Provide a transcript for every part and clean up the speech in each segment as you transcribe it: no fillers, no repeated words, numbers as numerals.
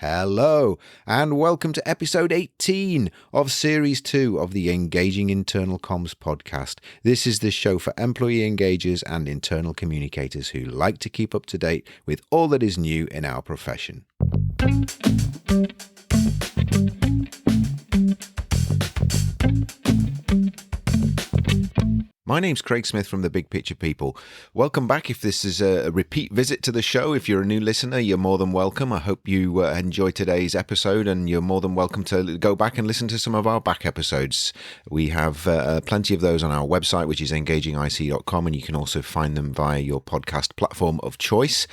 Hello, and welcome to episode 18 of Series 2 of the Engaging Internal Comms podcast. This is the show for employee engagers and internal communicators who like to keep up to date with all that is new in our profession. My name's Craig Smith from The Big Picture People. Welcome back. If this is a repeat visit to the show, if you're a new listener, you're more than welcome. I hope you enjoy today's episode, and you're more than welcome to go back and listen to some of our back episodes. We have plenty of those on our website, which is engagingic.com, and you can also find them via your podcast platform of choice.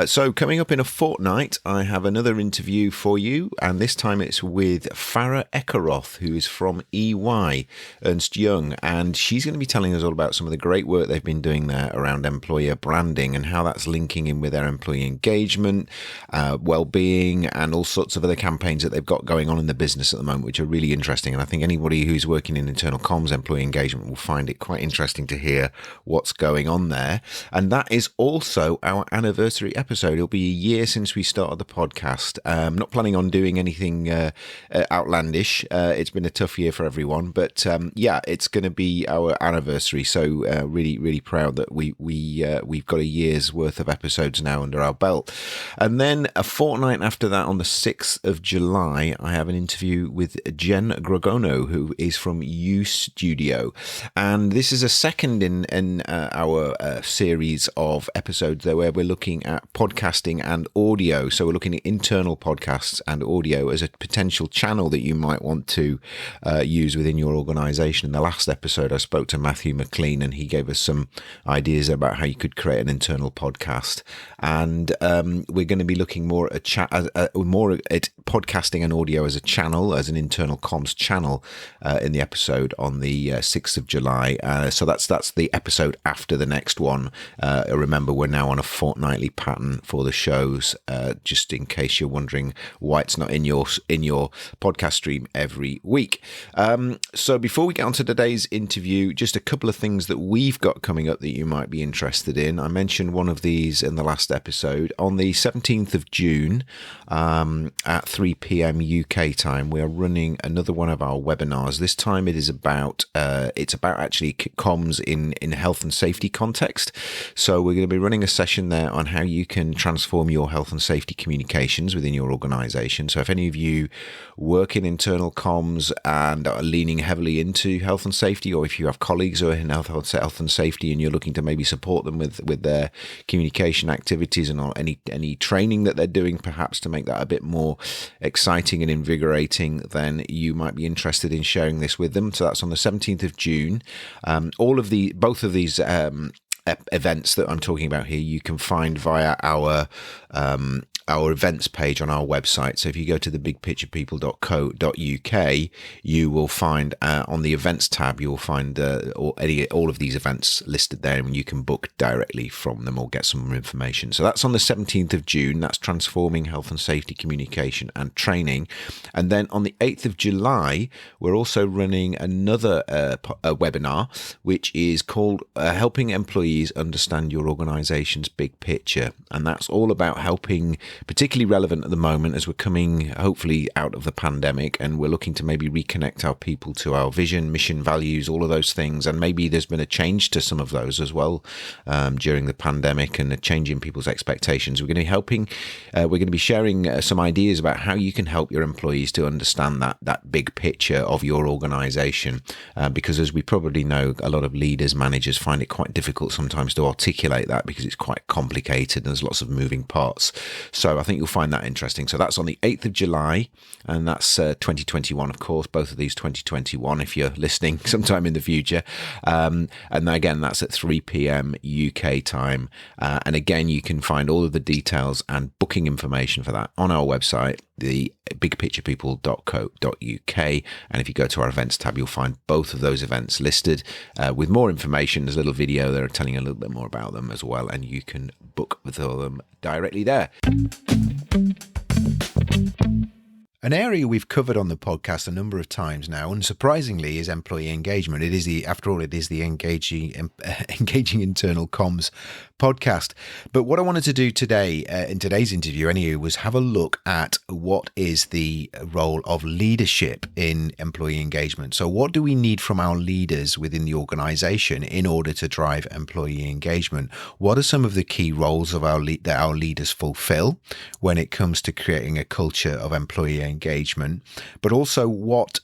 So coming up in a fortnight, I have another interview for you, and this time it's with Farah Ekaroth, who is from EY, Ernst Young, and she's going to be telling us all about some of the great work they've been doing there around employer branding and how that's linking in with their employee engagement, well-being, and all sorts of other campaigns that they've got going on in the business at the moment, which are really interesting. And I think anybody who's working in internal comms, employee engagement, will find it quite interesting to hear what's going on there. And that is also our anniversary episode. It'll be a year since we started the podcast. I'm not planning on doing anything outlandish. It's been a tough year for everyone, but it's going to be our anniversary. So really proud that we've got a year's worth of episodes now under our belt. And then a fortnight after that, on the 6th of July, I have an interview with Jen Grogono, who is from U Studio. And this is a second in our series of episodes there where we're looking at podcasting and audio. So we're looking at internal podcasts and audio as a potential channel that you might want to use within your organization. In the last episode, I spoke to Matthew McLean, and he gave us some ideas about how you could create an internal podcast. And we're going to be looking more at more at podcasting and audio as a channel, as an internal comms channel, in the episode on the 6th of July. So that's the episode after the next one. Remember, we're now on a fortnightly pattern for the shows, just in case you're wondering why it's not in your podcast stream every week. So before we get on to today's interview, just a couple of things that we've got coming up that you might be interested in. I mentioned one of these in the last episode. On the 17th of June, at 3 p.m. UK time, we are running another one of our webinars. This time it is about actually comms in health and safety context. So we're going to be running a session there on how you can transform your health and safety communications within your organization. So if any of you work in internal comms and are leaning heavily into health and safety, or if you have colleagues who are in health and safety and you're looking to maybe support them with their communication activities and any training that they're doing, perhaps to make that a bit more exciting and invigorating, then you might be interested in sharing this with them. So that's on the 17th of June. Both of these events that I'm talking about here, you can find via our events page on our website. So if you go to thebigpicturepeople.co.uk, you will find on the events tab, you will find all of these events listed there, and you can book directly from them or get some more information. So that's on the 17th of June. That's transforming health and safety communication and training. And then on the 8th of July, we're also running another webinar, which is called Helping Employees Understand Your Organization's Big Picture. And that's all about helping, particularly relevant at the moment as we're coming hopefully out of the pandemic, and we're looking to maybe reconnect our people to our vision, mission, values, all of those things. And maybe there's been a change to some of those as well during the pandemic, and a change in people's expectations. We're going to be sharing some ideas about how you can help your employees to understand that big picture of your organization, because as we probably know, a lot of leaders, managers find it quite difficult sometimes to articulate that because it's quite complicated and there's lots of moving parts. So I think you'll find that interesting. So that's on the 8th of July, and that's 2021, of course, both of these 2021 if you're listening sometime in the future. And again, that's at 3 p.m. UK time. And again, you can find all of the details and booking information for that on our website, the bigpicturepeople.co.uk. And if you go to our events tab, you'll find both of those events listed with more information. There's a little video there telling a little bit more about them as well, and you can book with them directly there. An area we've covered on the podcast a number of times now, and surprisingly, is employee engagement. It is after all, it is the engaging internal comms podcast. But what I wanted to do today, in today's interview anyway, was have a look at what is the role of leadership in employee engagement. So what do we need from our leaders within the organization in order to drive employee engagement? What are some of the key roles of that our leaders fulfill when it comes to creating a culture of employee engagement, but also what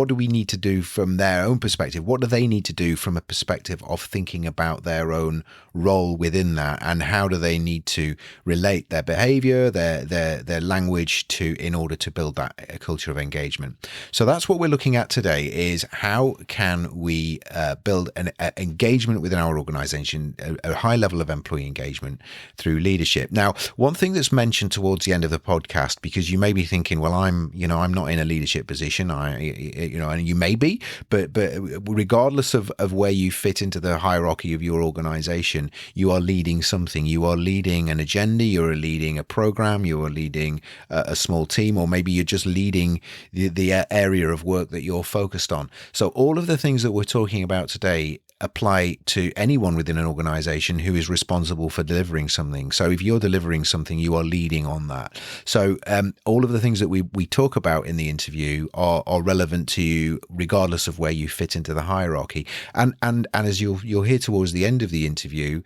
do we need to do from their own perspective? What do they need to do from a perspective of thinking about their own role within that, and how do they need to relate their behavior, their language in order to build that culture of engagement? So that's what we're looking at today, is how can we build an engagement within our organization, a high level of employee engagement through leadership. Now, one thing that's mentioned towards the end of the podcast, because you may be thinking, well, I'm not in a leadership position, and you may be, but regardless of where you fit into the hierarchy of your organization, you are leading something. You are leading an agenda, you're leading a program, you are leading a small team, or maybe you're just leading the area of work that you're focused on. So all of the things that we're talking about today apply to anyone within an organization who is responsible for delivering something. So if you're delivering something, you are leading on that. So all of the things that we talk about in the interview are relevant to you regardless of where you fit into the hierarchy. And as you'll hear towards the end of the interview,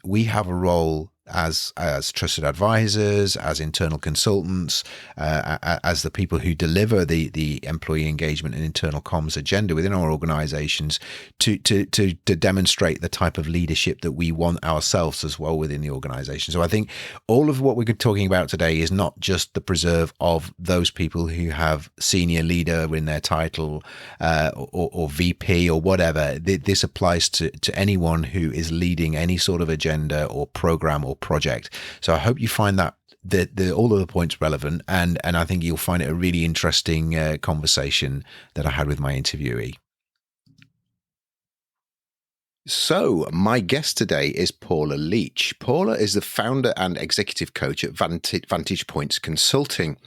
we have a role as trusted advisors, as internal consultants, as the people who deliver the employee engagement and internal comms agenda within our organizations to demonstrate the type of leadership that we want ourselves as well within the organization. So I think all of what we're talking about today is not just the preserve of those people who have senior leader in their title, or VP or whatever. This applies to anyone who is leading any sort of agenda or program or project. So I hope you find that all of the points relevant, and I think you'll find it a really interesting conversation that I had with my interviewee. So my guest today is Paula Leach. Paula is the founder and executive coach at Vantage Points Consulting.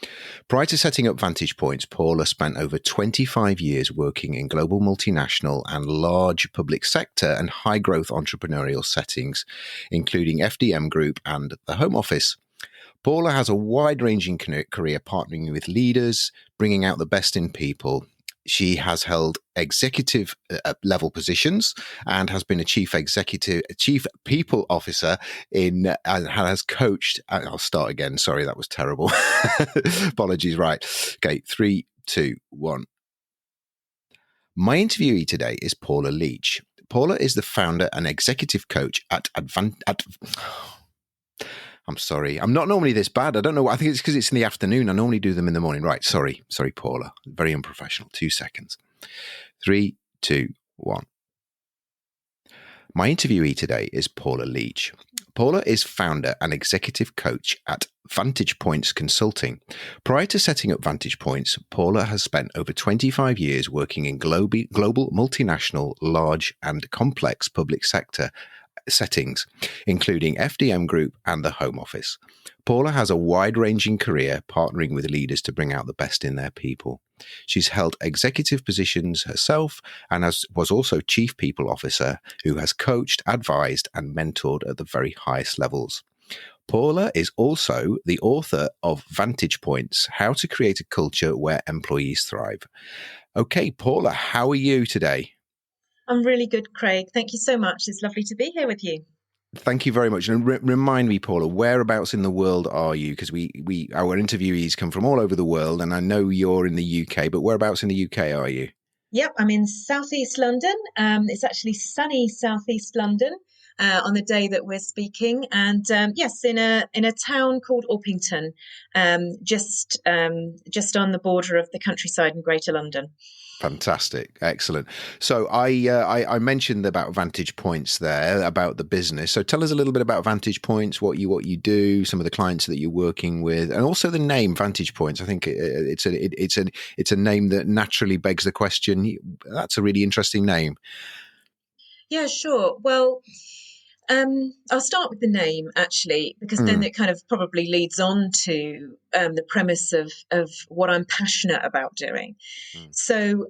Prior to setting up Vantage Points, Paula spent over 25 years working in global multinational and large public sector and high-growth entrepreneurial settings, including FDM Group and the Home Office. Paula has a wide-ranging career partnering with leaders, bringing out the best in people. She has held executive level positions and has been a chief people officer and has coached. I'll start again. Sorry, that was terrible. Apologies. Right. Okay. 3, 2, 1. My interviewee today is Paula Leach. Paula is the founder and executive coach at I'm sorry. I'm not normally this bad. I don't know. I think it's because it's in the afternoon. I normally do them in the morning. Right. Sorry, Paula. Very unprofessional. 2 seconds. 3, 2, 1. My interviewee today is Paula Leach. Paula is founder and executive coach at Vantage Points Consulting. Prior to setting up Vantage Points, Paula has spent over 25 years working in global multinational, large and complex public sector settings, including FDM Group and the Home Office. Paula has a wide-ranging career partnering with leaders to bring out the best in their people. She's held executive positions herself and was also Chief People Officer, who has coached, advised, and mentored at the very highest levels. Paula is also the author of Vantage Points, How to Create a Culture Where Employees Thrive. Okay, Paula, how are you today? I'm really good, Craig. Thank you so much. It's lovely to be here with you. Thank you very much. And remind me, Paula, whereabouts in the world are you? Because our interviewees come from all over the world, and I know you're in the UK, but whereabouts in the UK are you? Yep, I'm in southeast London. It's actually sunny southeast London on the day that we're speaking, and yes, in a town called Orpington, just on the border of the countryside in Greater London. Fantastic. Excellent. So I mentioned about Vantage Points there, about the business. So tell us a little bit about Vantage Points, what you do, some of the clients that you're working with, and also the name Vantage Points. I think it's a name that naturally begs the question. That's a really interesting name. Yeah, sure. Well, I'll start with the name actually, because then Mm, it kind of probably leads on to the premise of what I'm passionate about doing. mm, So,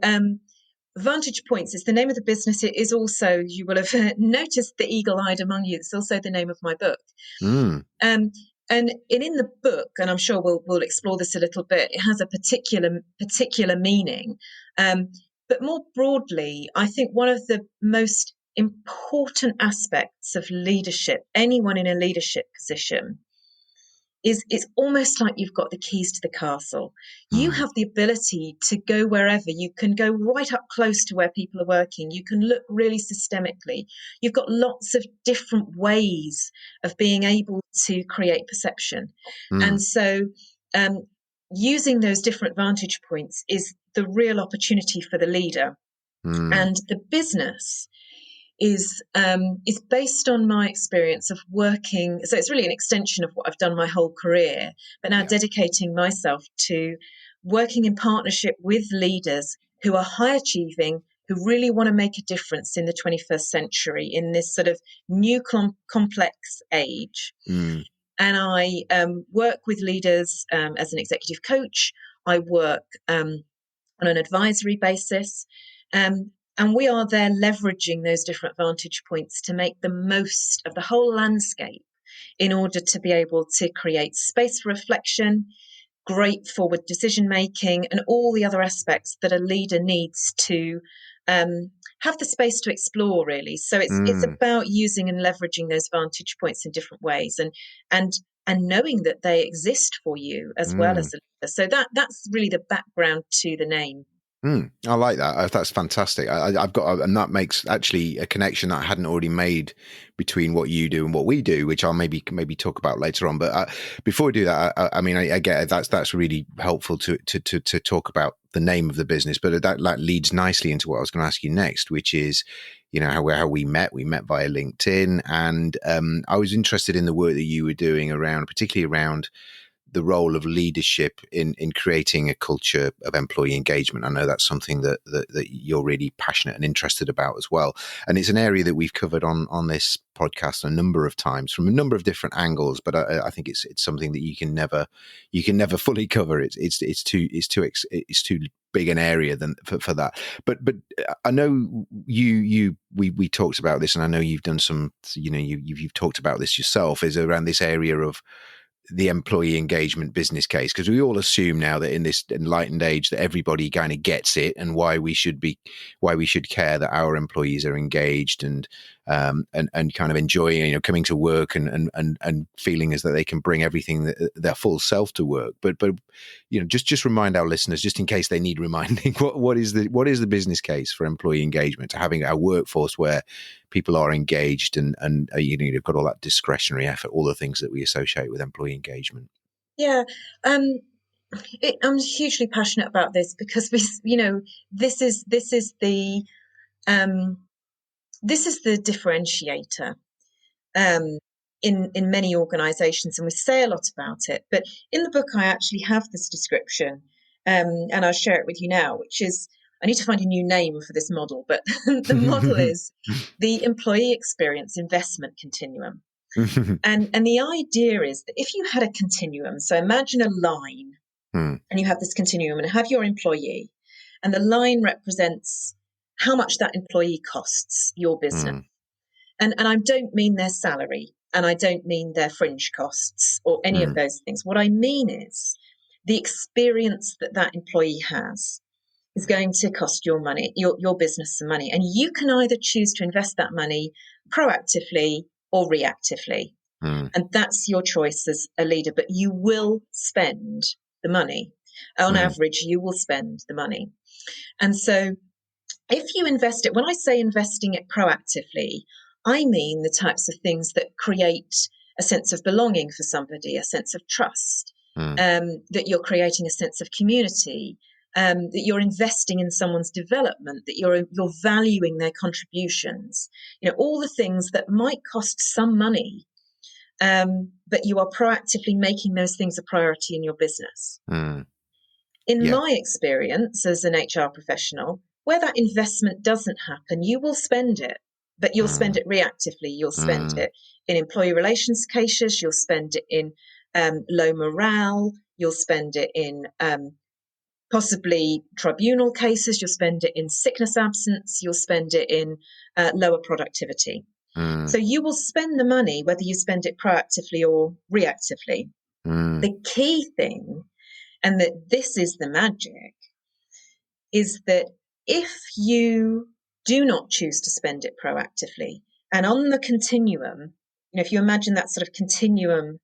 Vantage Points is the name of the business. It is also, you will have noticed the eagle-eyed among you. It's also the name of my book. mm, Um, and in the book, and I'm sure we'll explore this a little bit, it has a particular meaning. But more broadly, I think one of the most important aspects of leadership, anyone in a leadership position, is it's almost like you've got the keys to the castle. You mm, have the ability to go wherever. You can go right up close to where people are working. You can look really systemically. You've got lots of different ways of being able to create perception. And mm, so um, using those different vantage points is the real opportunity for the leader. mm, And the business is based on my experience of working. So it's really an extension of what I've done my whole career, but now yeah. dedicating myself to working in partnership with leaders who are high achieving, who really want to make a difference in the 21st century in this sort of new complex age. Mm, And I work with leaders as an executive coach. I work on an advisory basis. And we are there leveraging those different vantage points to make the most of the whole landscape in order to be able to create space for reflection, great forward decision making, and all the other aspects that a leader needs to have the space to explore. Really, so it's mm, about using and leveraging those vantage points in different ways, and and knowing that they exist for you as well mm. as a leader. So that's really the background to the name. I like that. That's fantastic. I've got, and that makes actually a connection that I hadn't already made between what you do and what we do, which I'll maybe talk about later on. But before we do that, I mean, I get it. That's really helpful to talk about the name of the business. But that leads nicely into what I was going to ask you next, which is, you know, how we met. We met via LinkedIn, and I was interested in the work that you were doing around, particularly around the role of leadership in creating a culture of employee engagement. I know that's something that you're really passionate and interested about as well. And it's an area that we've covered on this podcast a number of times from a number of different angles. But I think it's something that you can never fully cover. It's too big an area than for that. But I know we talked about this, and I know you've done some. You know, you've talked about this yourself. Is around this area of the employee engagement business case, because we all assume now that in this enlightened age that everybody kind of gets it, and why we should care that our employees are engaged and kind of enjoying, you know, coming to work and feeling as though they can bring everything their full self to work. But you know, just remind our listeners, just in case they need reminding, what is the business case for employee engagement, to having a workforce where people are engaged and you know, you've got all that discretionary effort, all the things that we associate with employee engagement. Yeah, um, I'm hugely passionate about this because this is um, this is the differentiator um, in many organisations, and we say a lot about it. But in the book, I actually have this description, and I'll share it with you now. Which is, I need to find a new name for this model, but the model is the employee experience investment continuum. And the idea is that if you had a continuum, so imagine a line, Mm, and you have this continuum and have your employee, and the line represents how much that employee costs your business. mm, And I don't mean their salary, and I don't mean their fringe costs or any of mm, those things. What I mean is the experience that that employee has is going to cost your money, your business some money. And you can either choose to invest that money proactively or reactively. mm, And that's your choice as a leader, but you will spend the money. On mm, average, you will spend the money. And so if you invest it, when I say investing it proactively, I mean the types of things that create a sense of belonging for somebody, a sense of trust, mm, that you're creating a sense of community, that you're investing in someone's development, that you're valuing their contributions. You know, all the things that might cost some money, but you are proactively making those things a priority in your business. mm. In Yeah. my experience as an HR professional, where that investment doesn't happen, you will spend it. but you'll spend it reactively. You'll spend it in employee relations cases. You'll spend it in low morale. You'll spend it in possibly tribunal cases. You'll spend it in sickness absence. You'll spend it in lower productivity. So you will spend the money whether you spend it proactively or reactively. The key thing, and that this is the magic, is that if you do not choose to spend it proactively, and on the continuum, if you imagine that sort of continuum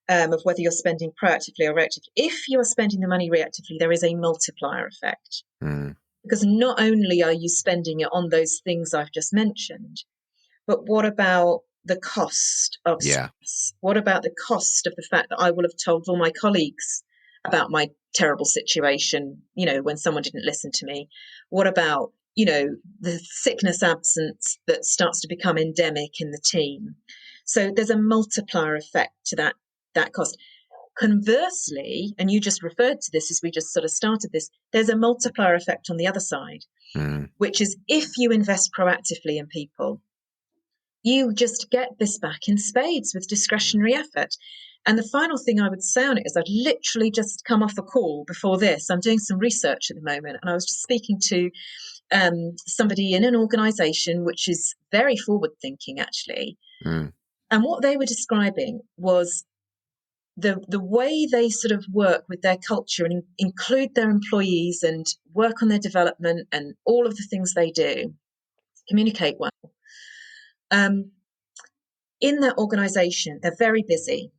of whether you're spending proactively or reactively, if you are spending the money reactively, there is a multiplier effect. Because not only are you spending it on those things I've just mentioned, but what about the cost of stress? What about the cost of the fact that I will have told all my colleagues about my terrible situation, when someone didn't listen to me? What about, the sickness absence that starts to become endemic in the team? So there's a multiplier effect to that cost. Conversely, and you just referred to this as we just sort of started this, there's a multiplier effect on the other side, which is if you invest proactively in people, you just get this back in spades with discretionary effort. And the final thing I would say on it is I'd literally just come off a call before this. I'm doing some research at the moment, and I was just speaking to somebody in an organisation which is very forward thinking, actually. And what they were describing was the way they sort of work with their culture and include their employees and work on their development and all of the things they do, communicate well. In that organisation, they're very busy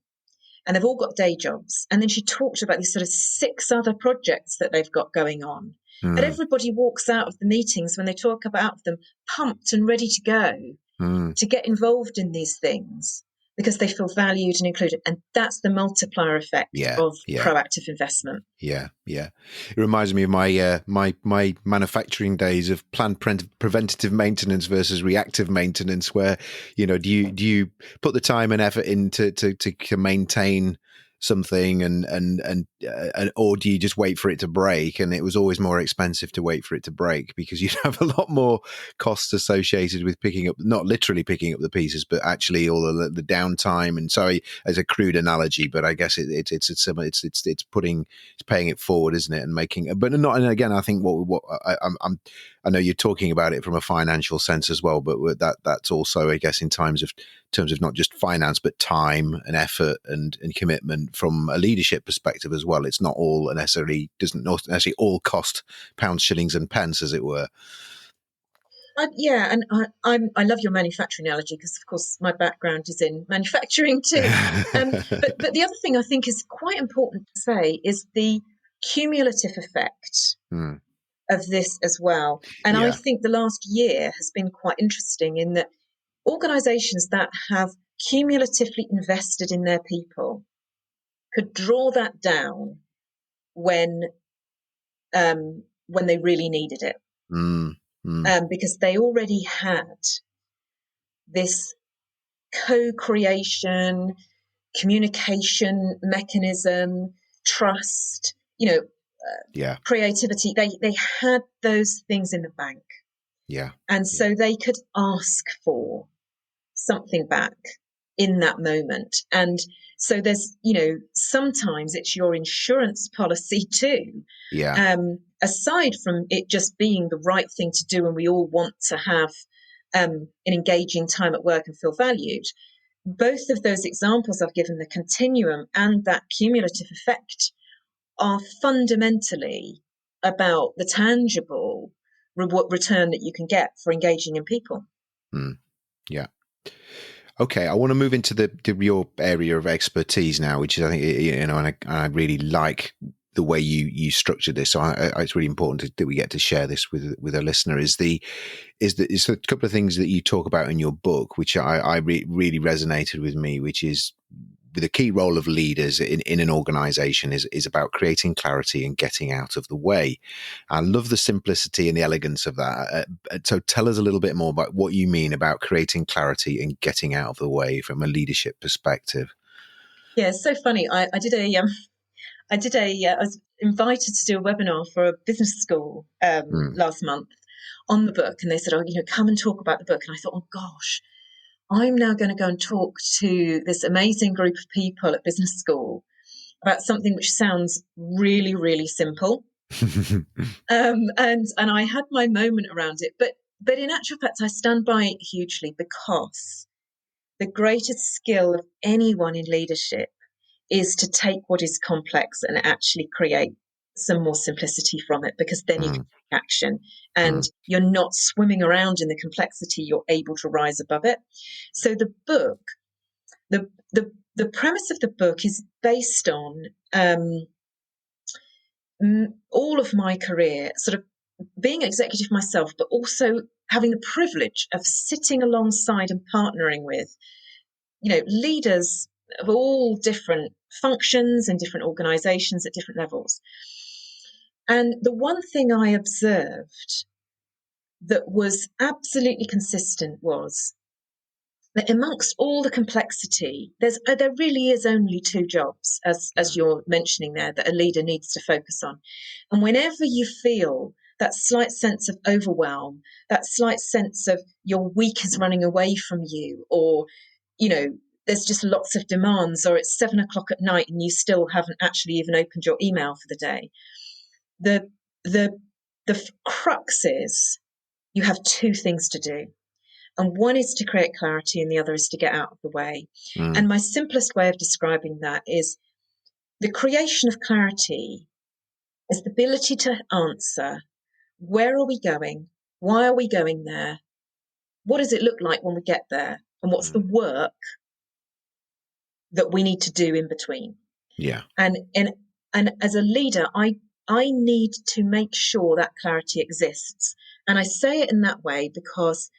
and they've all got day jobs. And then she talked about these sort of 6 other projects that they've got going on. And everybody walks out of the meetings when they talk about them, pumped and ready to go to get involved in these things because they feel valued and included. And that's the multiplier effect of proactive investment. Yeah. It reminds me of my my manufacturing days of planned preventative maintenance versus reactive maintenance, where do you put the time and effort into to maintain something and or do you just wait for it to break? And it was always more expensive to wait for it to break because you'd have a lot more costs associated with picking up, not literally picking up the pieces, but actually all of the downtime. And sorry, as a crude analogy, but I guess it's similar. It's paying it forward, isn't it? And making, but not. And again, I think what I know you're talking about it from a financial sense as well, but that's also, I guess, in terms of not just finance, but time and effort and commitment from a leadership perspective as well. It's not all doesn't necessarily all cost pounds, shillings, and pence, as it were. And I love your manufacturing analogy because, of course, my background is in manufacturing too. But the other thing I think is quite important to say is the cumulative effect of this as well. And I think the last year has been quite interesting in that organisations that have cumulatively invested in their people could draw that down when they really needed it. Because they already had this co-creation, communication mechanism, trust, creativity. They had those things in the bank. And so they could ask for something back in that moment. And so there's, sometimes it's your insurance policy too. Aside from it just being the right thing to do, and we all want to have an engaging time at work and feel valued, both of those examples I've given, the continuum and that cumulative effect, are fundamentally about the tangible return that you can get for engaging in people. Okay, I want to move into your area of expertise now, which is, I think, and I really like the way you structure this. So it's really important that we get to share this with a listener. Is a couple of things that you talk about in your book, which really resonated with me, which is the key role of leaders in an organization is about creating clarity and getting out of the way. I love the simplicity and the elegance of that. So tell us a little bit more about what you mean about creating clarity and getting out of the way from a leadership perspective. Yeah, it's so funny. I was invited to do a webinar for a business school last month. on the book, and they said, oh, come and talk about the book. And I thought, oh gosh, I'm now going to go and talk to this amazing group of people at business school about something which sounds really, really simple. And I had my moment around it, but in actual fact, I stand by it hugely, because the greatest skill of anyone in leadership is to take what is complex and actually create some more simplicity from it, because then you can take action and you're not swimming around in the complexity, you're able to rise above it. So the book, the premise of the book is based on all of my career, sort of being executive myself, but also having the privilege of sitting alongside and partnering with, leaders of all different functions and different organizations at different levels. And the one thing I observed that was absolutely consistent was that amongst all the complexity, there really is only two jobs, as you're mentioning there, that a leader needs to focus on. And whenever you feel that slight sense of overwhelm, that slight sense of your week is running away from you, or, there's just lots of demands, or it's 7 o'clock at night and you still haven't actually even opened your email for the day, the crux is you have two things to do. And one is to create clarity and the other is to get out of the way. And my simplest way of describing that is the creation of clarity is the ability to answer, where are we going? Why are we going there? What does it look like when we get there? And what's the work that we need to do in between? Yeah. And as a leader, I need to make sure that clarity exists. And I say it in that way because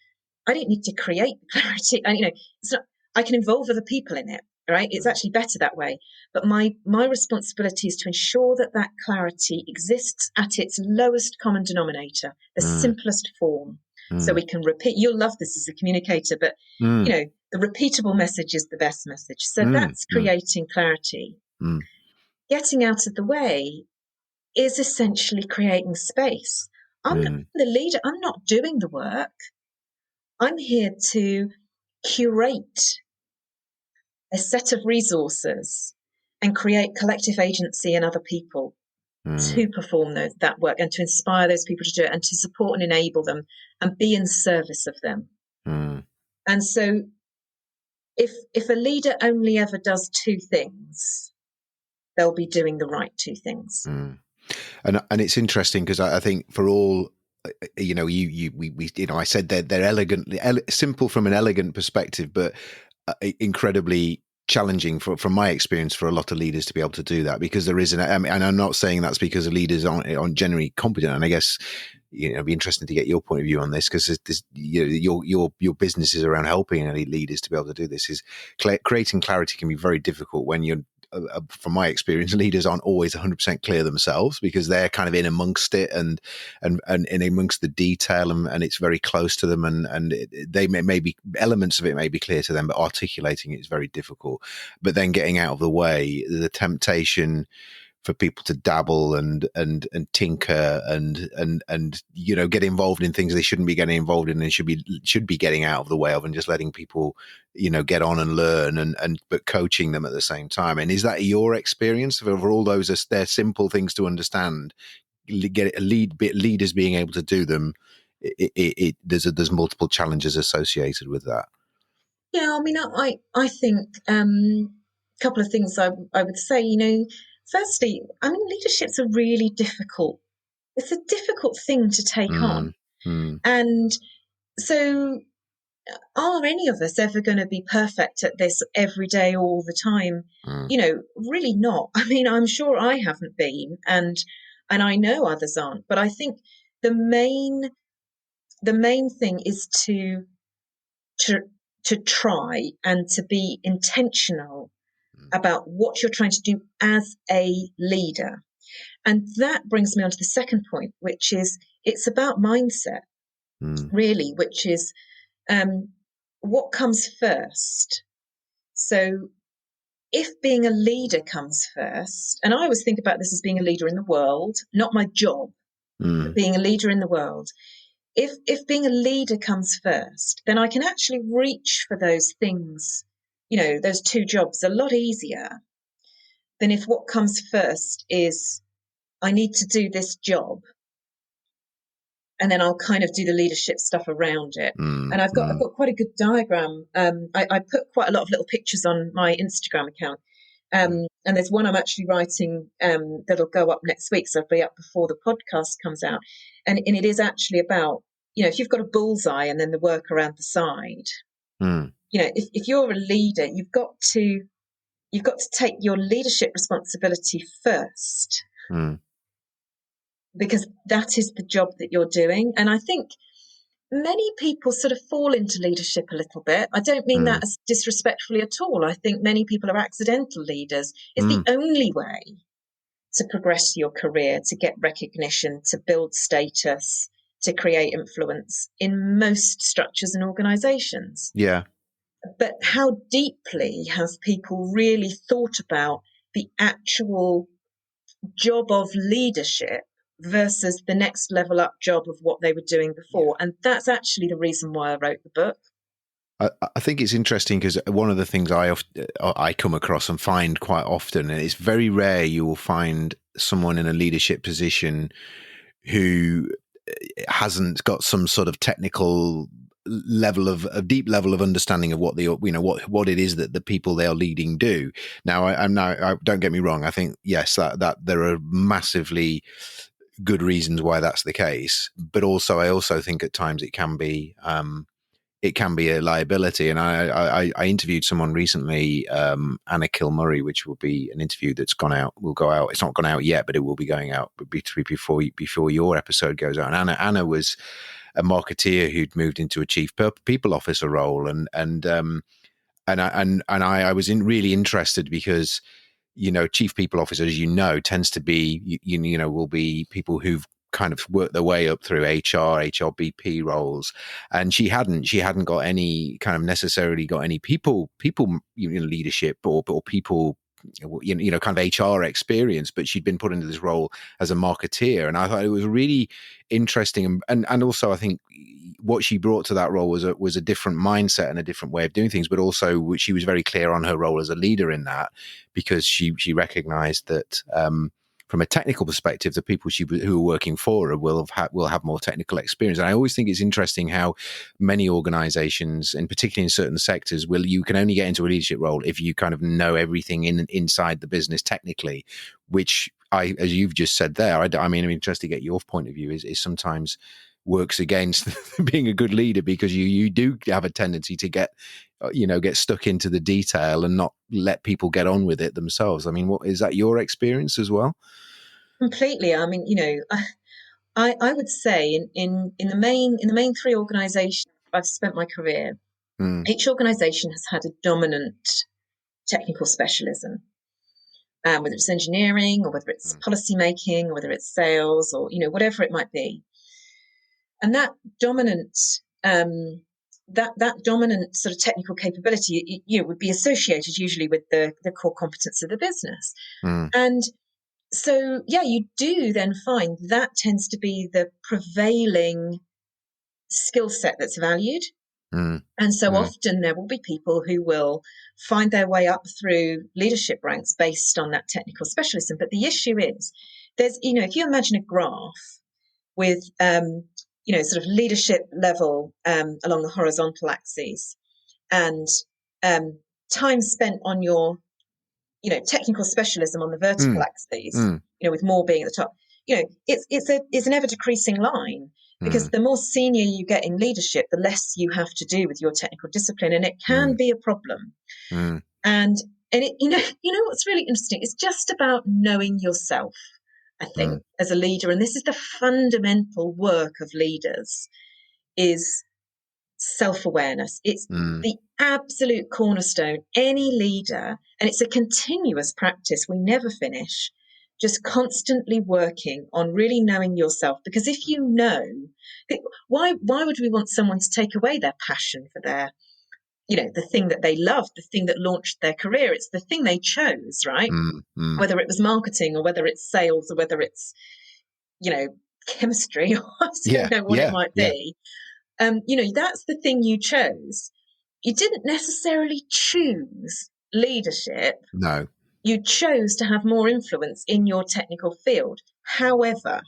I don't need to create the clarity. And, it's not, I can involve other people in it, right? It's actually better that way. But my responsibility is to ensure that clarity exists at its lowest common denominator, the simplest form. So we can repeat. You'll love this as a communicator, but, the repeatable message is the best message. So that's creating clarity. Getting out of the way is essentially creating space. I'm not the leader. I'm not doing the work. I'm here to curate a set of resources and create collective agency in other people to perform that work, and to inspire those people to do it, and to support and enable them and be in service of them. And so if a leader only ever does two things, they'll be doing the right two things. And it's interesting because I think for all, I said they're elegantly simple from an elegant perspective, but incredibly challenging from my experience for a lot of leaders to be able to do that, because there is and I'm not saying that's because the leaders aren't generally competent. And I guess it'd be interesting to get your point of view on this, because your business is around helping leaders to be able to do this. Is creating clarity can be very difficult when you're from my experience, leaders aren't always 100% clear themselves, because they're kind of in amongst it and in amongst the detail, and it's very close to them, and they may be elements of it may be clear to them, but articulating it is very difficult. But then getting out of the way, the temptation for people to dabble and tinker and get involved in things they shouldn't be getting involved in, and should be getting out of the way of, and just letting people get on and learn, but coaching them at the same time. And is that your experience of all those? They're simple things to understand, leaders being able to do them. There's multiple challenges associated with that. Yeah, I mean, I think a couple of things I would say. Firstly, I mean, leadership's a really difficult. It's a difficult thing to take on, and so are any of us ever going to be perfect at this every day, all the time? Really not. I mean, I'm sure I haven't been, and I know others aren't. But I think the main thing is to try and to be intentional about what you're trying to do as a leader. And that brings me on to the second point, which is it's about mindset, really, which is what comes first. So if being a leader comes first, and I always think about this as being a leader in the world, not my job, but being a leader in the world. if being a leader comes first, then I can actually reach for those things, those two jobs a lot easier than if what comes first is I need to do this job and then I'll kind of do the leadership stuff around it. And I've got quite a good diagram. I put quite a lot of little pictures on my Instagram account. And there's one I'm actually writing that'll go up next week, so it'll be up before the podcast comes out. And it is actually about, if you've got a bullseye and then the work around the side, if you're a leader, you've got to take your leadership responsibility first. Because that is the job that you're doing. And I think many people sort of fall into leadership a little bit. I don't mean that as disrespectfully at all. I think many people are accidental leaders. It's the only way to progress your career, to get recognition, to build status, to create influence in most structures and organizations. Yeah. But how deeply have people really thought about the actual job of leadership versus the next level up job of what they were doing before? And that's actually the reason why I wrote the book. I think it's interesting because one of the things I come across and find quite often, and it's very rare you will find someone in a leadership position who hasn't got some sort of technical level of a deep level of understanding of what what it is that the people they are leading do. Now, I don't get me wrong. I think yes, that there are massively good reasons why that's the case, but also I also think at times it can be a liability. And I interviewed someone recently, Anna Kilmurray, which will be an interview that's will go out. It's not gone out yet, but it will be going out before your episode goes out. And Anna was a marketeer who'd moved into a chief people officer role, and I was really interested because chief people officers, tends to be will be people who've kind of worked their way up through HRBP roles, and she hadn't got any kind of necessarily got any people leadership or people kind of HR experience, but she'd been put into this role as a marketeer, and I thought it was really interesting, and also I think what she brought to that role was a different mindset and a different way of doing things, but also she was very clear on her role as a leader in that, because she recognized that from a technical perspective, the people who are working for her will have more technical experience. And I always think it's interesting how many organizations, and particularly in certain sectors, you can only get into a leadership role if you kind of know everything inside the business technically, which as you've just said there, I mean, I'm interested to get your point of view, is sometimes works against being a good leader, because you do have a tendency to get stuck into the detail and not let people get on with it themselves. I mean, what is that your experience as well? Completely. I mean, I would say in the main three organizations I've spent my career, each organization has had a dominant technical specialism, whether it's engineering or whether it's policy making or whether it's sales or whatever it might be. And that dominant that dominant sort of technical capability would be associated usually with the core competence of the business. And so, you do then find that tends to be the prevailing skill set that's valued. And so often there will be people who will find their way up through leadership ranks based on that technical specialism. But the issue is there's, if you imagine a graph with, sort of leadership level along the horizontal axes and time spent on your technical specialism on the vertical axes, with more being at the top, it's an ever decreasing line, because the more senior you get in leadership, the less you have to do with your technical discipline, and it can be a problem. And it, what's really interesting, it's just about knowing yourself, I think, as a leader, and this is the fundamental work of leaders, is self-awareness. It's the absolute cornerstone. Any leader, and it's a continuous practice, we never finish, just constantly working on really knowing yourself. Because if you know, why would we want someone to take away their passion for their, the thing that they love, the thing that launched their career? It's the thing they chose, right? Whether it was marketing or whether it's sales or whether it's, chemistry, or I Yeah, don't know what it yeah, might yeah. be. That's the thing you chose. You didn't necessarily choose leadership. No. You chose to have more influence in your technical field. However,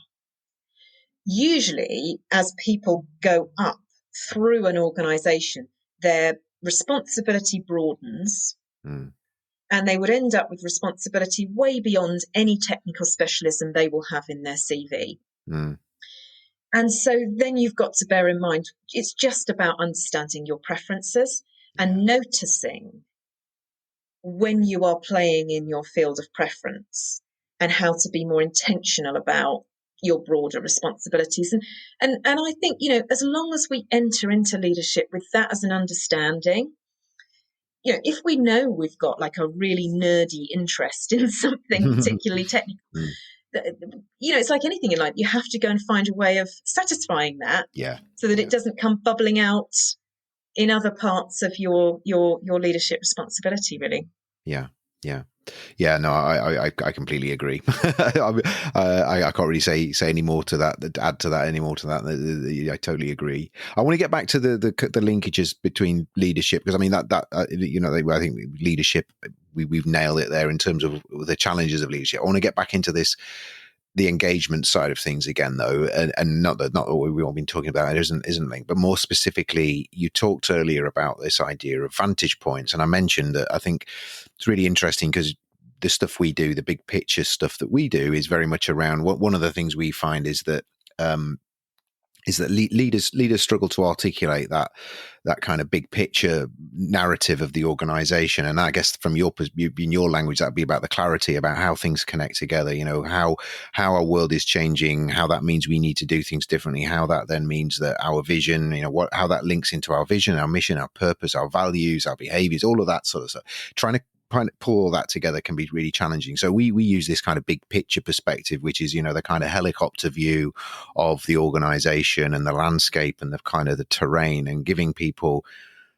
usually as people go up through an organization, their responsibility broadens, Mm, and they would end up with responsibility way beyond any technical specialism they will have in their CV. mm, And so then you've got to bear in mind, it's just about understanding your preferences yeah. and noticing when you are playing in your field of preference and how to be more intentional about your broader responsibilities. And I think, as long as we enter into leadership with that as an understanding, if we know we've got like a really nerdy interest in something particularly technical, Mm, it's like anything in life, you have to go and find a way of satisfying that yeah, so that it yeah, doesn't come bubbling out in other parts of your leadership responsibility, really. yeah, yeah. Yeah, no, I completely agree. I can't really say any more to that. Add to that any more to that. I totally agree. I want to get back to the linkages between leadership, because I mean that I think leadership, we've nailed it there in terms of the challenges of leadership. I want to get back into the engagement side of things again, though, and not what we've all been talking about. It isn't linked, but more specifically, you talked earlier about this idea of vantage points, and I mentioned that I think it's really interesting because the stuff we do, the big picture stuff that we do, is very much around one of the things we find is that leaders struggle to articulate that kind of big picture narrative of the organization. And I guess from in your language, that'd be about the clarity about how things connect together, how our world is changing, how that means we need to do things differently, how that then means that our vision, how that links into our vision, our mission, our purpose, our values, our behaviors, all of that sort of stuff. Trying to pull all that together can be really challenging. So we use this kind of big picture perspective, which is, the kind of helicopter view of the organization and the landscape and the kind of the terrain, and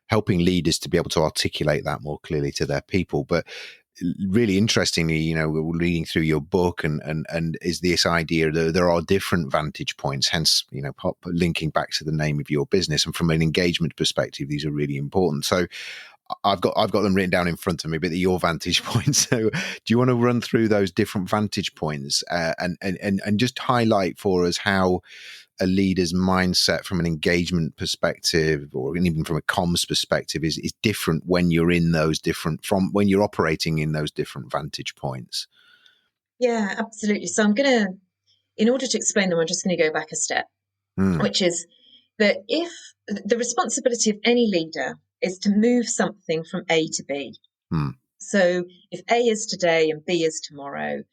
helping leaders to be able to articulate that more clearly to their people. But really interestingly, reading through your book and is this idea that there are different vantage points, hence, linking back to the name of your business. And from an engagement perspective, these are really important. So I've got them written down in front of me, but your vantage points. So, do you want to run through those different vantage points and just highlight for us how a leader's mindset from an engagement perspective, or even from a comms perspective, is different when you're when you're operating in those different vantage points? Yeah, absolutely. So in order to explain them, I'm just going to go back a step, Mm, which is that if the responsibility of any leader is to move something from A to B. mm, So if A is today and B is tomorrow,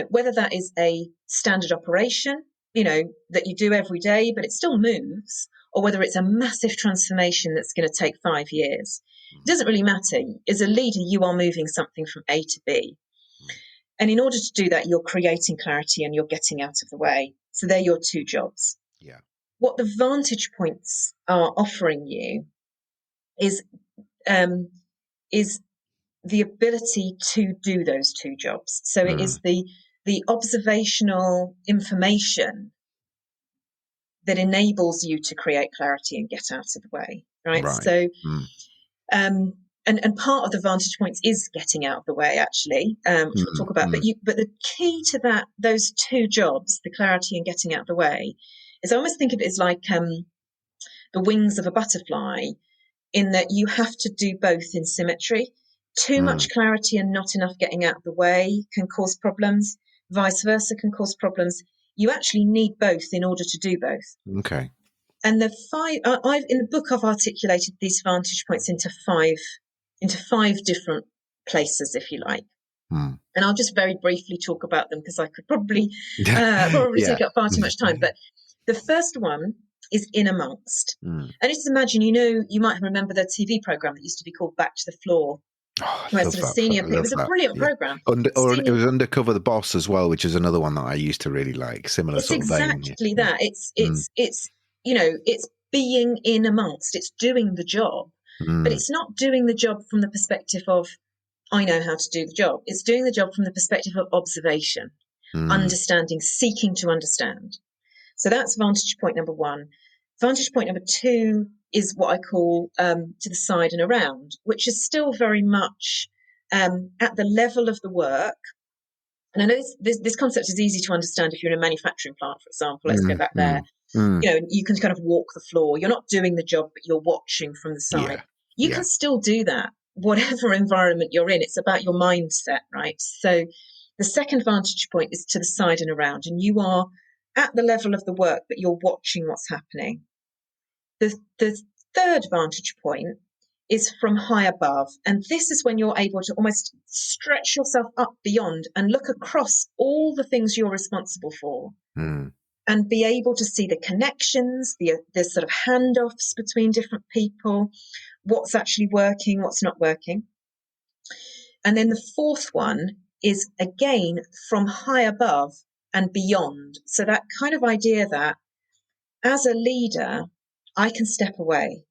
whether that is a standard operation, that you do every day, but it still moves, or whether it's a massive transformation that's going to take 5 years, it doesn't really matter. As a leader, you are moving something from A to B. mm, And in order to do that, you're creating clarity and you're getting out of the way. So they're your two jobs. yeah. What the vantage points are offering you is um, is the ability to do those two jobs. So it is Mm, the observational information that enables you to create clarity and get out of the way, right? right. So Mm, and part of the vantage points is getting out of the way, actually, which we'll mm, talk about. mm, But the key to those two jobs, the clarity and getting out of the way, is I almost think of it as like the wings of a butterfly, in that you have to do both in symmetry. Too mm, much clarity and not enough getting out of the way can cause problems. Vice versa can cause problems. You actually need both in order to do both. okay. And I've in the book I've articulated these vantage points into five different places, if you like. Mm. And I'll just very briefly talk about them because I could probably Yeah. take up far too much time. But the first one is in amongst. Mm. And just imagine, you might remember the TV program that used to be called Back to the Floor, Oh, I where love sort of that. senior I people, it love was a that. brilliant Yeah. program. It Senior, was Undercover the Boss as well, which is another one that I used to really like. Similar it's sort of vein. Yeah. exactly Yeah. that. Mm, It's being in amongst, it's doing the job, but mm, it's not doing the job from the perspective of, I know how to do the job. It's doing the job from the perspective of observation, mm, understanding, seeking to understand. So that's vantage point number one. Vantage point number two is what I call to the side and around, which is still very much at the level of the work. And I know this concept is easy to understand if you're in a manufacturing plant, for example. Let's go back there. You can kind of walk the floor. You're not doing the job, but you're watching from the side. Yeah. You can still do that, whatever environment you're in. It's about your mindset, right? So the second vantage point is to the side and around, and you are at the level of the work, but you're watching what's happening. The third vantage point is from high above. And this is when you're able to almost stretch yourself up beyond and look across all the things you're responsible for. And be able to see the connections, the sort of handoffs between different people, what's actually working, what's not working. And then the fourth one is, again, from high above and beyond. So that kind of idea that as a leader, I can step away.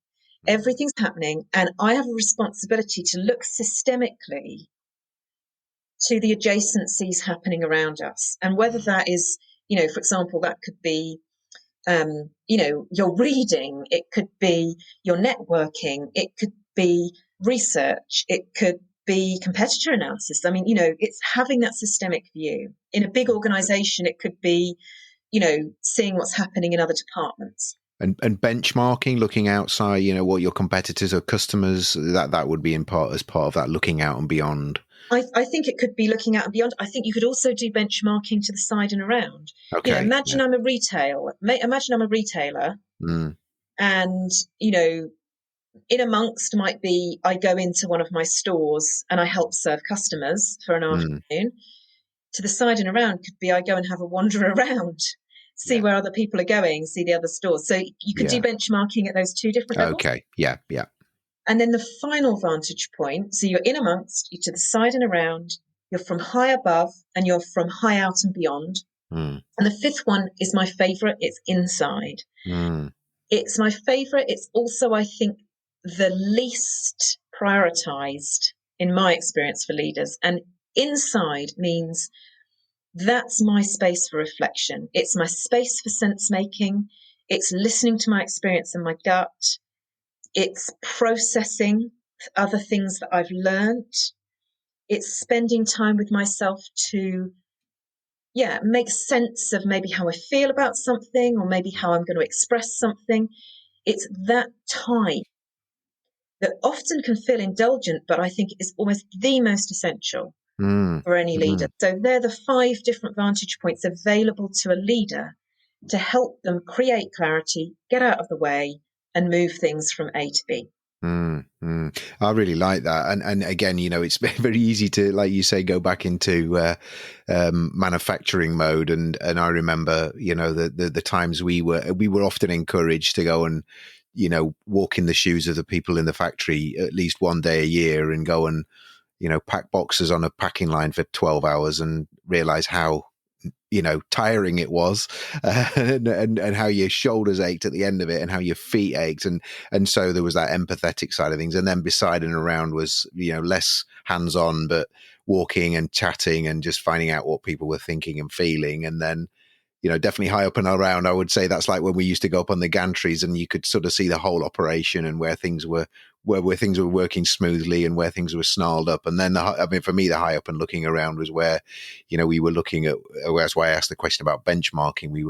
Everything's happening, and I have a responsibility to look systemically to the adjacencies happening around us. And whether that is, for example, that could be, your reading, it could be your networking, it could be research, it could be competitor analysis. I mean, it's having that systemic view. In a big organization, it could be, seeing what's happening in other departments. And benchmarking, looking outside, what your competitors or customers, that would be as part of that, looking out and beyond. I think it could be looking out and beyond. I think you could also do benchmarking to the side and around. Okay. Imagine I'm a retailer. Imagine I'm a retailer, and in amongst might be I go into one of my stores and I help serve customers for an afternoon. To the side and around could be I go and have a wander around, see where other people are going, see the other stores. So you could do benchmarking at those two different levels. Okay. Yeah. And then the final vantage point, so you're in amongst, you're to the side and around, you're from high above, and you're from high out and beyond. And the fifth one is my favorite. It's inside. It's my favorite. It's also, I think, the least prioritized in my experience for leaders. And inside means that's my space for reflection. It's my space for sense making. It's listening to my experience and my gut. It's processing other things that I've learned. It's spending time with myself to, make sense of maybe how I feel about something, or maybe how I'm going to express something. It's that time that often can feel indulgent, but I think is almost the most essential for any leader. So they're the 5 different vantage points available to a leader to help them create clarity, get out of the way, and move things from A to B. I really like that. And again, it's very easy to, like you say, go back into manufacturing mode. And I remember, the times we were often encouraged to go and, walk in the shoes of the people in the factory at least one day a year and go and, pack boxes on a packing line for 12 hours and realize how, tiring it was, and how your shoulders ached at the end of it and how your feet ached. And so there was that empathetic side of things. And then beside and around was, less hands-on, but walking and chatting and just finding out what people were thinking and feeling. And then, definitely high up and around, I would say that's like when we used to go up on the gantries and you could sort of see the whole operation and where things were working smoothly and where things were snarled up. And then, for me, the high up and looking around was where, we were looking at. That's why I asked the question about benchmarking. We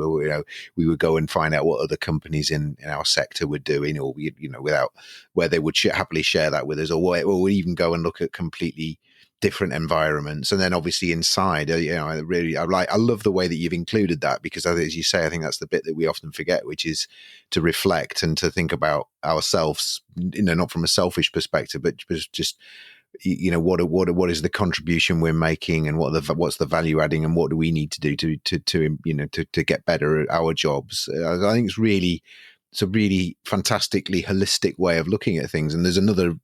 would go and find out what other companies in our sector were doing, or without where they would happily share that with us, or we'd even go and look at completely different environments. And then obviously inside, I love the way that you've included that, because as you say, I think that's the bit that we often forget, which is to reflect and to think about ourselves, not from a selfish perspective, but just, what is the contribution we're making, and what's the value adding, and what do we need to do to get better at our jobs. I think it's a really fantastically holistic way of looking at things. And there's another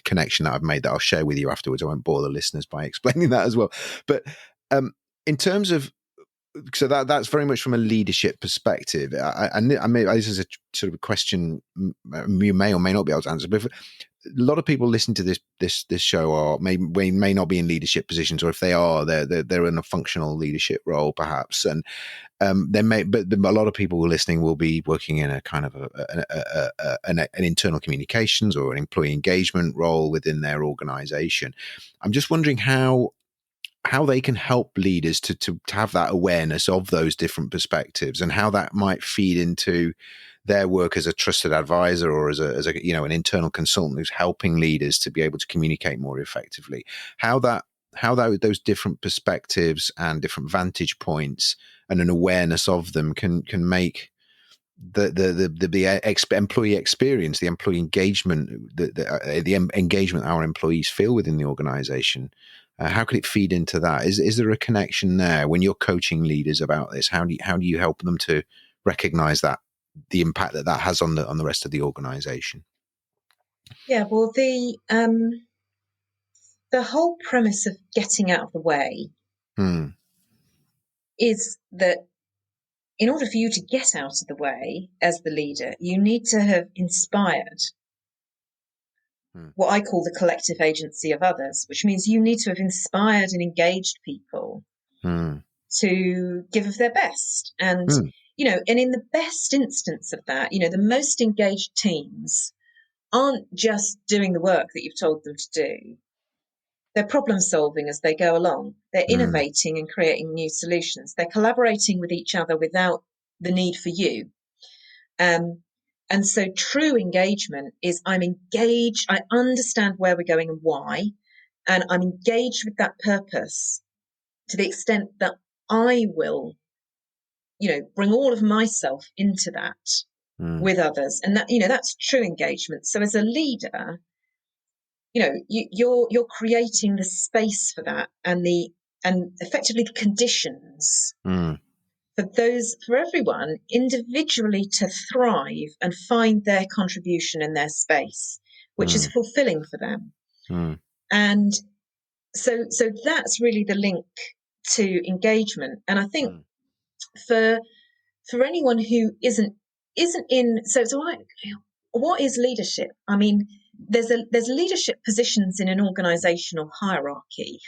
connection that I've made that I'll share with you afterwards. I won't bore the listeners by explaining that as well. But in terms of, so that's very much from a leadership perspective. I mean, this is a sort of a question you may or may not be able to answer. But lot of people listening to this show may not be in leadership positions, or if they are, they're in a functional leadership role perhaps, and but a lot of people who are listening will be working in a kind of an internal communications or an employee engagement role within their organization. I'm just wondering how they can help leaders to have that awareness of those different perspectives, and how that might feed into their work as a trusted advisor, or as a an internal consultant who's helping leaders to be able to communicate more effectively. How those different perspectives and different vantage points and an awareness of them can make the employee experience, the employee engagement, the engagement our employees feel within the organization. How could it feed into that? Is there a connection there when you're coaching leaders about this? How do you help them to recognize that the impact that has on the rest of the organization? Yeah, well, the whole premise of getting out of the way is that in order for you to get out of the way as the leader, you need to have inspired what I call the collective agency of others, which means you need to have inspired and engaged people to give of their best. And, and in the best instance of that, the most engaged teams aren't just doing the work that you've told them to do. They're problem solving as they go along. They're innovating and creating new solutions. They're collaborating with each other without the need for you. And so true engagement is I'm engaged, I understand where we're going and why, and I'm engaged with that purpose to the extent that I will, bring all of myself into that with others. And that, that's true engagement. So as a leader, you're creating the space for that and effectively the conditions for everyone individually to thrive and find their contribution in their space, which is fulfilling for them. And so that's really the link to engagement. And I think for anyone who isn't in, so what is leadership? I mean, there's leadership positions in an organizational hierarchy,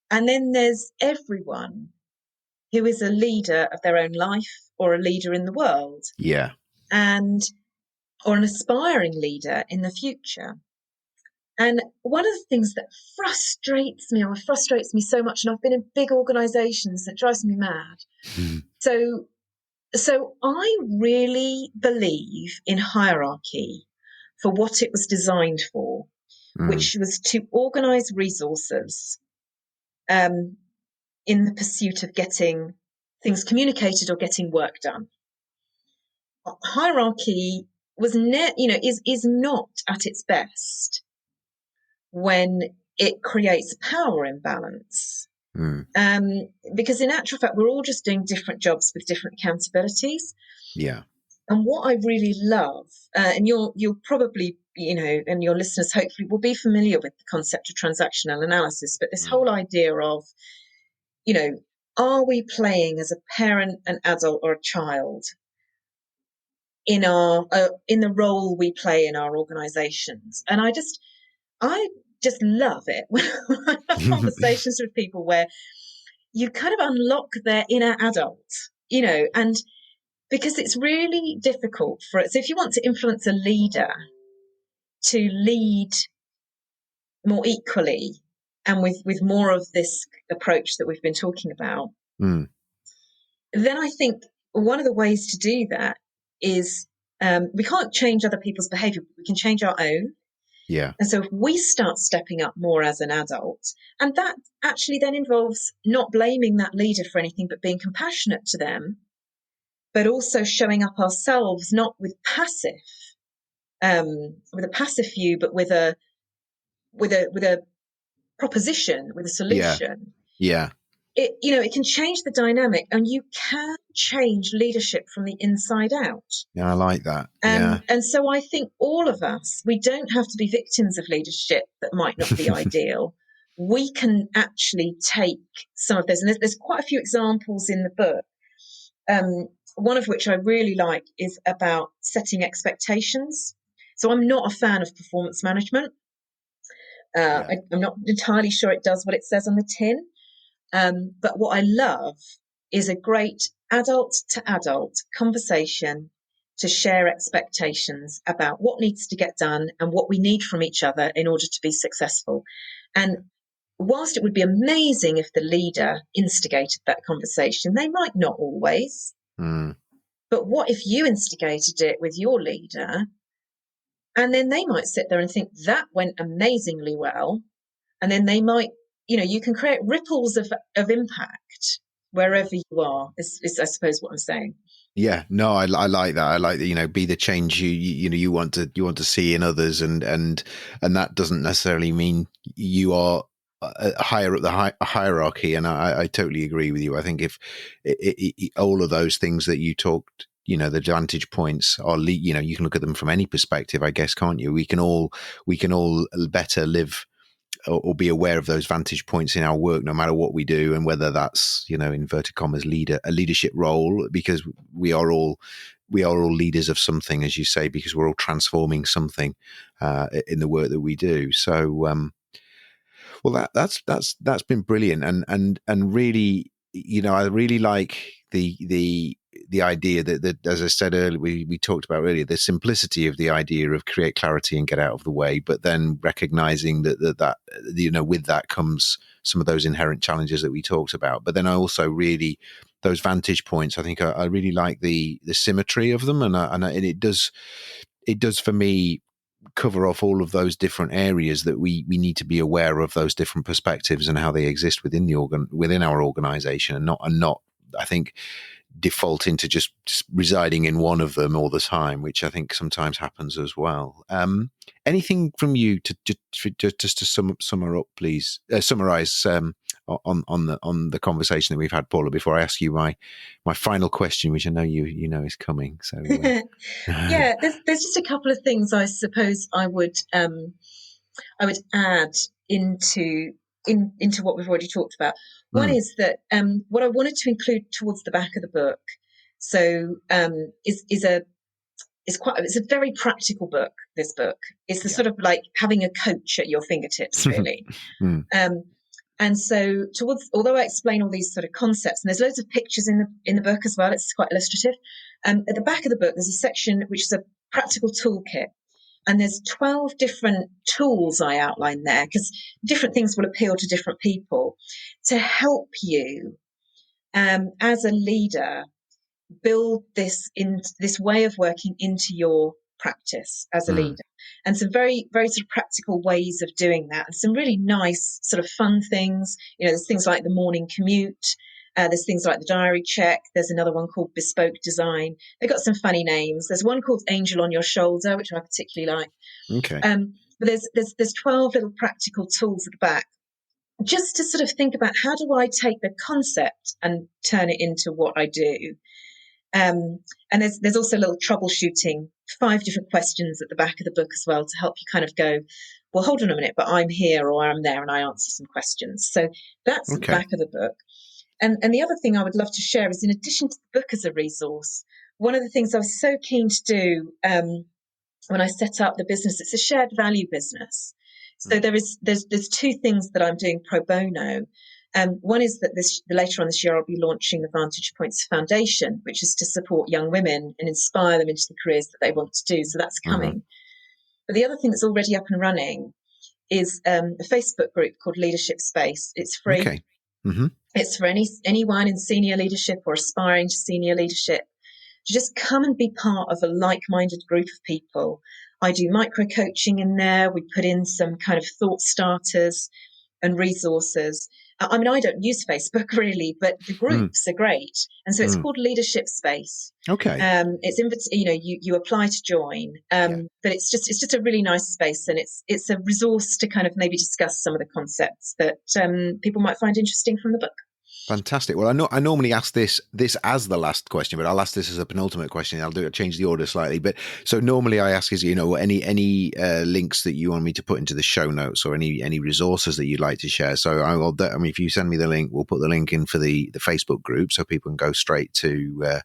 and then there's everyone who is a leader of their own life or a leader in the world. Yeah. Or an aspiring leader in the future. And one of the things that frustrates me so much, and I've been in big organizations, that drives me mad. So I really believe in hierarchy for what it was designed for, which was to organize resources in the pursuit of getting things communicated or getting work done. Hierarchy was is not at its best when it creates power imbalance. Because in actual fact, we're all just doing different jobs with different accountabilities. Yeah. And what I really love, and you'll probably, and your listeners hopefully will be familiar with the concept of transactional analysis, but this whole idea of, are we playing as a parent, an adult, or a child in the role we play in our organizations? And I just love it when I have conversations with people where you kind of unlock their inner adult, and because it's really difficult for it. So if you want to influence a leader to lead more equally and with more of this approach that we've been talking about, then I think one of the ways to do that is we can't change other people's behavior, but we can change our own. Yeah. And so if we start stepping up more as an adult, and that actually then involves not blaming that leader for anything, but being compassionate to them, but also showing up ourselves, not with a passive view, but with a proposition, with a solution. Yeah. It can change the dynamic, and you can change leadership from the inside out. Yeah, I like that. And so I think all of us, we don't have to be victims of leadership that might not be ideal. We can actually take some of this, and there's quite a few examples in the book. One of which I really like is about setting expectations. So I'm not a fan of performance management. Yeah. I'm not entirely sure it does what it says on the tin. But what I love is a great adult to adult conversation to share expectations about what needs to get done and what we need from each other in order to be successful. And whilst it would be amazing if the leader instigated that conversation, they might not always. Mm. But what if you instigated it with your leader? And then they might sit there and think that went amazingly well. And then they might, you can create ripples of impact wherever you are, is I suppose what I'm saying. Yeah, no, I like that. I like that. Be the change you want to see in others, and that doesn't necessarily mean you are higher up the hierarchy. And I totally agree with you. I think if all of those things that you talked, the vantage points are, you can look at them from any perspective, I guess, can't you? We can all better live or be aware of those vantage points in our work, no matter what we do, and whether that's inverted commas a leadership role, because we are all leaders of something, as you say, because we're all transforming something in the work that we do. So, well, that's been brilliant, and really, I really like the idea that, as I said earlier, we talked about earlier, the simplicity of the idea of create clarity and get out of the way, but then recognizing that with that comes some of those inherent challenges that we talked about. But then I also really, those vantage points, I think I really like the symmetry of them, and it does for me cover off all of those different areas that we need to be aware of, those different perspectives and how they exist within within our organization, and not I think default into just residing in one of them all the time, which I think sometimes happens as well. Anything from you just to summarize on the conversation that we've had, Paula, before I ask you my final question, which I know you know is coming. So Yeah, there's just a couple of things I suppose I would add into what we've already talked about. One is that what I wanted to include towards the back of the book, so it's a very practical book. This book is the sort of like having a coach at your fingertips, really. And so although I explain all these sort of concepts, and there's loads of pictures in the book as well, it's quite illustrative. At the back of the book, there's a section which is a practical toolkit. And there's 12 different tools I outline there, because different things will appeal to different people, to help you as a leader build this way of working into your practice as a leader. And some very, very sort of practical ways of doing that, and some really nice sort of fun things. There's things like the morning commute. There's things like the diary check. There's another one called bespoke design. They've got some funny names. There's one called Angel on Your Shoulder, which I particularly like. Okay. But there's 12 little practical tools at the back, just to sort of think about, how do I take the concept and turn it into what I do? And there's also a little troubleshooting, 5 different questions at the back of the book as well, to help you kind of go, well, hold on a minute, but I'm here or I'm there, and I answer some questions. So that's at the back of the book. And the other thing I would love to share is, in addition to the book as a resource, one of the things I was so keen to do when I set up the business, it's a shared value business. So there's 2 things that I'm doing pro bono. One is that later on this year, I'll be launching the Vantage Points Foundation, which is to support young women and inspire them into the careers that they want to do. So that's coming. But the other thing that's already up and running is a Facebook group called Leadership Space. It's free. Okay. It's for anyone in senior leadership or aspiring to senior leadership to just come and be part of a like-minded group of people. I do micro coaching in there. We put in some kind of thought starters and resources. I mean, I don't use Facebook really, but the groups are great. And so it's called Leadership Space. Okay. You apply to join, but it's just a really nice space, and it's a resource to kind of maybe discuss some of the concepts that people might find interesting from the book. Fantastic. Well, I normally ask this as the last question, but I'll ask this as a penultimate question. I'll change the order slightly. But so normally I ask is, any links that you want me to put into the show notes, or any resources that you'd like to share. So I mean, if you send me the link, we'll put the link in for the Facebook group, so people can go straight to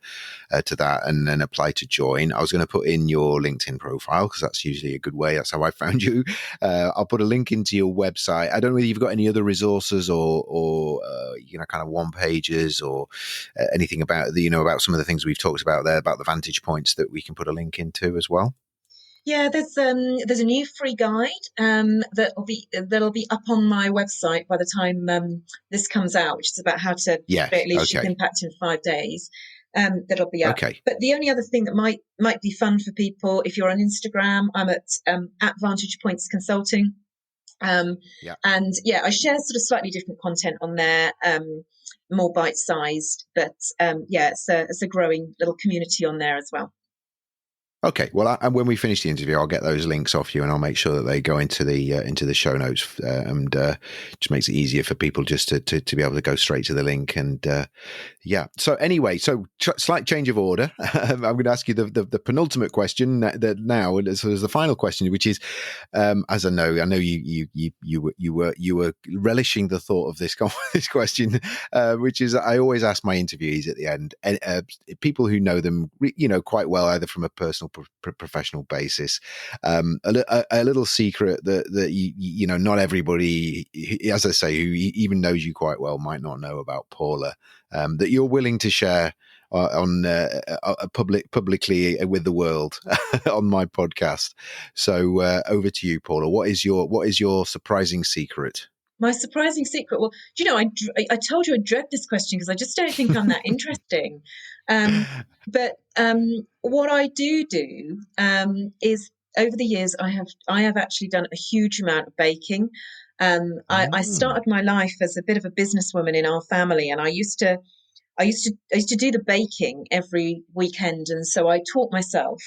that and then apply to join. I was going to put in your LinkedIn profile because that's usually a good way. That's how I found you. I'll put a link into your website. I don't know whether you've got any other resources or kind of one pages or anything about about some of the things we've talked about there about the Vantage Points that we can put a link into as well. Yeah, there's a new free guide that'll be up on my website by the time this comes out, which is about how to Yes. create leadership Okay. impact in 5 days. That'll be up. Okay. But the only other thing that might be fun for people, if you're on Instagram, I'm at Vantage Points Consulting. Yeah. And yeah, I share sort of slightly different content on there, more bite-sized, but it's a growing little community on there as well. Okay. Well, when we finish the interview, I'll get those links off you, and I'll make sure that they go into the show notes, and just makes it easier for people just to be able to go straight to the link. And So anyway, slight change of order. I'm going to ask you the penultimate question that now, as the final question, which is, as I know you were relishing the thought of this this question, which is I always ask my interviewees at the end, people who know them, quite well, either from a personal, professional basis, a little secret that not everybody, as I say, who even knows you quite well, might not know about Paula, that you're willing to share on publicly with the world on my podcast. So over to you, Paula. What is your surprising secret? My surprising secret. Well, I told you I dread this question because I just don't think I'm that interesting. But what I do is, over the years I have actually done a huge amount of baking. I started my life as a bit of a businesswoman in our family, and I used to do the baking every weekend, and so I taught myself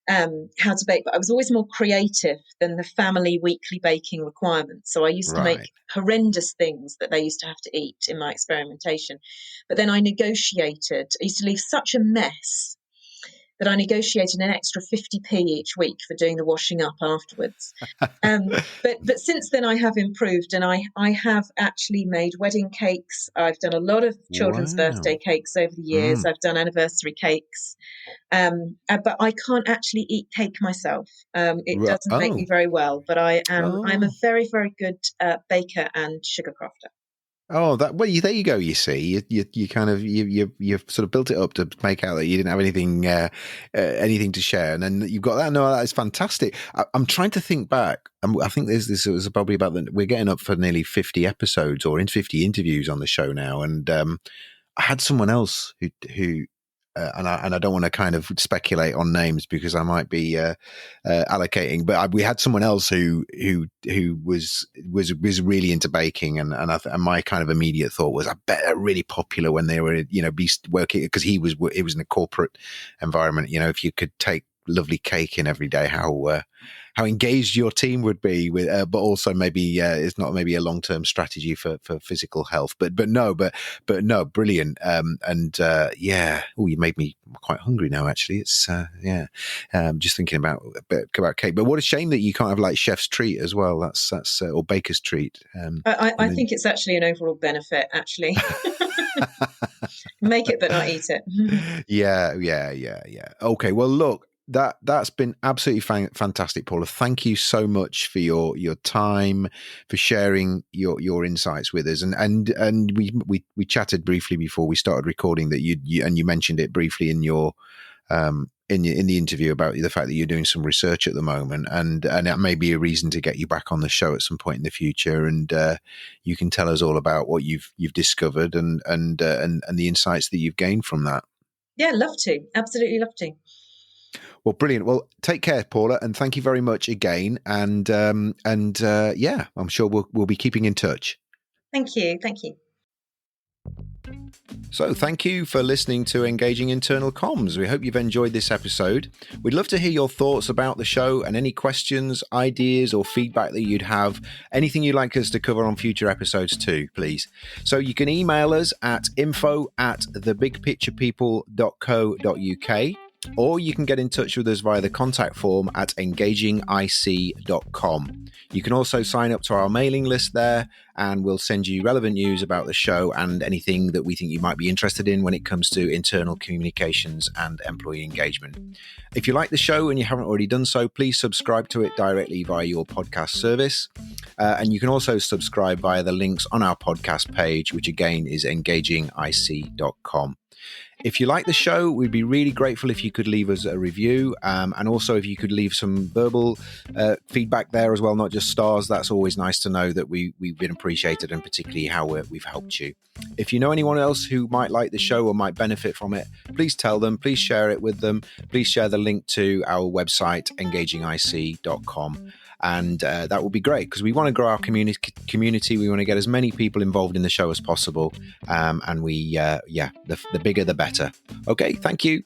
how to bake, but I was always more creative than the family weekly baking requirements. So I used to make Right. horrendous things that they used to have to eat in my experimentation. But then I negotiated. I used to leave such a mess that I negotiated an extra 50p each week for doing the washing up afterwards. But since then I have improved, and I have actually made wedding cakes. I've done a lot of children's birthday Wow. cakes over the years. I've done anniversary cakes. But I can't actually eat cake myself. It doesn't make me very well, but I'm a very, very good baker and sugar crafter. Oh, there you go. You see, you kind of you've sort of built it up to make out that you didn't have anything to share, and then you've got that. No, that is fantastic. I'm trying to think back. I think this was probably we're getting up for nearly 50 episodes or in 50 interviews on the show now, and I had someone else who and I don't want to kind of speculate on names because I might be allocating, but we had someone else who was really into baking, and my kind of immediate thought was, I bet they're really popular when they were working, because he was in a corporate environment. If you could take lovely cake in every day, how engaged your team would be with, but also maybe it's not maybe a long-term strategy for physical health, but no, brilliant. Oh, you made me quite hungry now, actually. It's just thinking about cake. But what a shame that you can't have like chef's treat as well. That's or baker's treat. I think it's actually an overall benefit, actually. Make it but not eat it. Yeah. Okay, well, look, that's been absolutely fantastic, Paula. Thank you so much for your time, for sharing your insights with us, and we chatted briefly before we started recording that you mentioned it briefly in your in the interview about the fact that you're doing some research at the moment, and that may be a reason to get you back on the show at some point in the future, and you can tell us all about what you've discovered and the insights that you've gained from that. Yeah, love to. Absolutely love to. Well, brilliant. Well, take care, Paula, and thank you very much again. And I'm sure we'll be keeping in touch. Thank you. Thank you. So thank you for listening to Engaging Internal Comms. We hope you've enjoyed this episode. We'd love to hear your thoughts about the show and any questions, ideas, or feedback that you'd have. Anything you'd like us to cover on future episodes too, please. So you can email us at info@thebigpicturepeople.co.uk, or you can get in touch with us via the contact form at engagingic.com. You can also sign up to our mailing list there, and we'll send you relevant news about the show and anything that we think you might be interested in when it comes to internal communications and employee engagement. If you like the show and you haven't already done so, please subscribe to it directly via your podcast service. And you can also subscribe via the links on our podcast page, which again is engagingic.com. If you like the show, we'd be really grateful if you could leave us a review, and also if you could leave some verbal feedback there as well, not just stars. That's always nice to know that we've been appreciated, and particularly how we've helped you. If you know anyone else who might like the show or might benefit from it, please tell them, please share it with them. Please share the link to our website, engagingic.com. And that will be great, because we want to grow our community. We want to get as many people involved in the show as possible. And the bigger, the better. Okay, thank you.